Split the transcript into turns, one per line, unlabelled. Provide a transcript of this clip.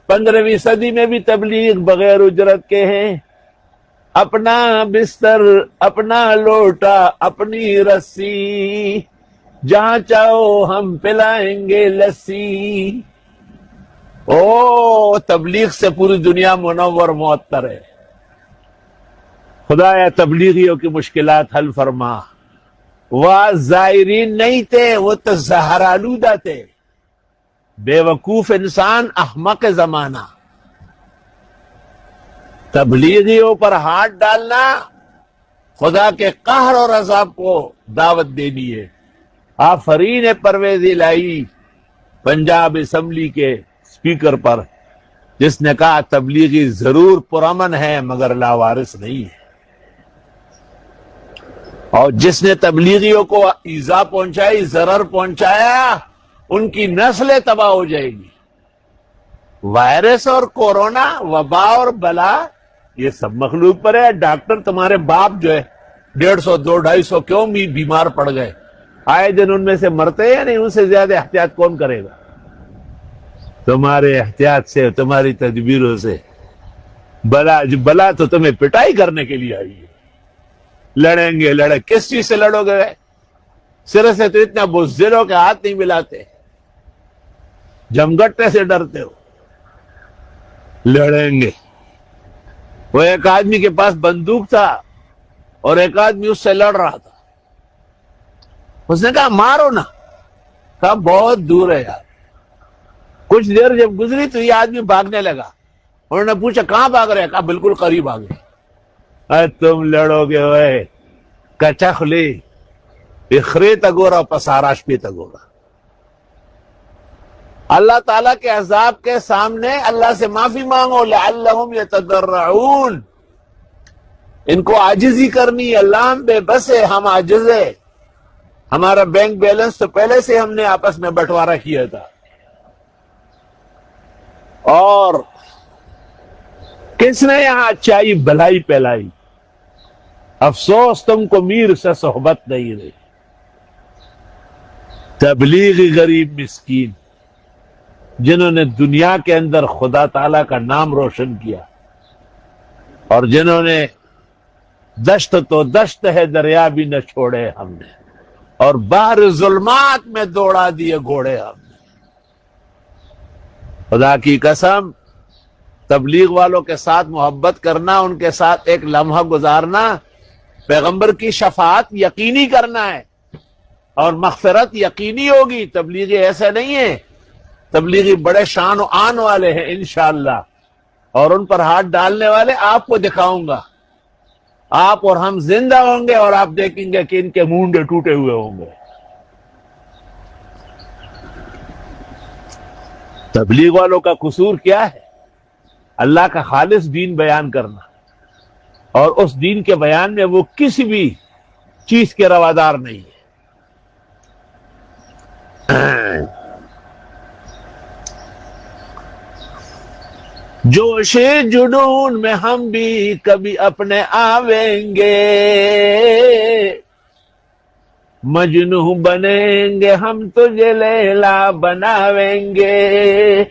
15ویں صدی میں بھی تبلیغ بغیر اجرت کے ہیں. اپنا بستر، اپنا لوٹا، اپنی رسی، جہاں چاہو ہم پلائیں گے لسی. او تبلیغ سے پوری دنیا منور معطر ہے. خدایا تبلیغیوں کی مشکلات حل فرما. وہ زائرین نہیں تھے، وہ تو زہر آلودہ تھے. بے وقوف انسان، احمق زمانہ. تبلیغیوں پر ہاتھ ڈالنا خدا کے قہر اور عذاب کو دعوت دینی ہے. آفرین پرویز الہی پنجاب اسمبلی کے اسپیکر پر، جس نے کہا تبلیغی ضرور پرامن ہے مگر لاوارث نہیں ہے. اور جس نے تبلیغیوں کو ایذا پہنچائی، ضرر پہنچایا، ان کی نسلیں تباہ ہو جائے گی. وائرس اور کورونا، وبا اور بلا، یہ سب مخلوق پر ہے. ڈاکٹر تمہارے باپ جو ہے 150 200 کیوں بھی بیمار پڑ گئے، آئے دن ان میں سے مرتے ہیں نہیں. ان سے زیادہ احتیاط کون کرے گا؟ تمہارے احتیاط سے، تمہاری تدبیروں سے بلا تو تمہیں پٹائی کرنے کے لیے آئی ہے. لڑیں گے، لڑے کس چیز سے لڑو گے؟ سرے سے تو اتنا بزدل ہو کہ ہاتھ نہیں ملاتے، جمگٹے سے ڈرتے ہو. لڑیں گے. وہ ایک آدمی کے پاس بندوق تھا اور ایک آدمی اس سے لڑ رہا تھا. اس نے کہا مارو نا. کہا بہت دور ہے یار. کچھ دیر جب گزری تو یہ آدمی بھاگنے لگا. انہوں نے پوچھا کہاں بھاگ رہے؟ کہا بالکل قریب آ گئے. تم لڑو گے ہوئے کچخلی اخری تگورا پساراش پی تگورا. اللہ تعالیٰ کے عذاب کے سامنے اللہ سے معافی مانگو. لعلہم یتضرعون. ان کو عاجزی کرنی. اللہ ہم بے بس ہے، ہم عاجز ہے. ہمارا بینک بیلنس تو پہلے سے ہم نے آپس میں بٹوارا کیا تھا. اور کس نے یہاں اچائی بھلائی پھیلائی؟ افسوس تم کو میر سے صحبت نہیں رہی. تبلیغی غریب مسکین جنہوں نے دنیا کے اندر خدا تعالیٰ کا نام روشن کیا، اور جنہوں نے دشت تو دشت ہے دریا بھی نہ چھوڑے ہم نے، اور باہر ظلمات میں دوڑا دیے گھوڑے ہم نے. خدا کی قسم، تبلیغ والوں کے ساتھ محبت کرنا، ان کے ساتھ ایک لمحہ گزارنا، پیغمبر کی شفاعت یقینی کرنا ہے اور مغفرت یقینی ہوگی. تبلیغی ایسے نہیں ہیں. تبلیغی بڑے شان و آن والے ہیں انشاءاللہ، اور ان پر ہاتھ ڈالنے والے آپ کو دکھاؤں گا. آپ اور ہم زندہ ہوں گے اور آپ دیکھیں گے کہ ان کے مونڈے ٹوٹے ہوئے ہوں گے. تبلیغ والوں کا قصور کیا ہے؟ اللہ کا خالص دین بیان کرنا، اور اس دین کے بیان میں وہ کسی بھی چیز کے روادار نہیں ہے. جوش جنون میں ہم بھی کبھی اپنے آویں گے، مجنوں بنیں گے ہم تجھے لیلا بناویں گے.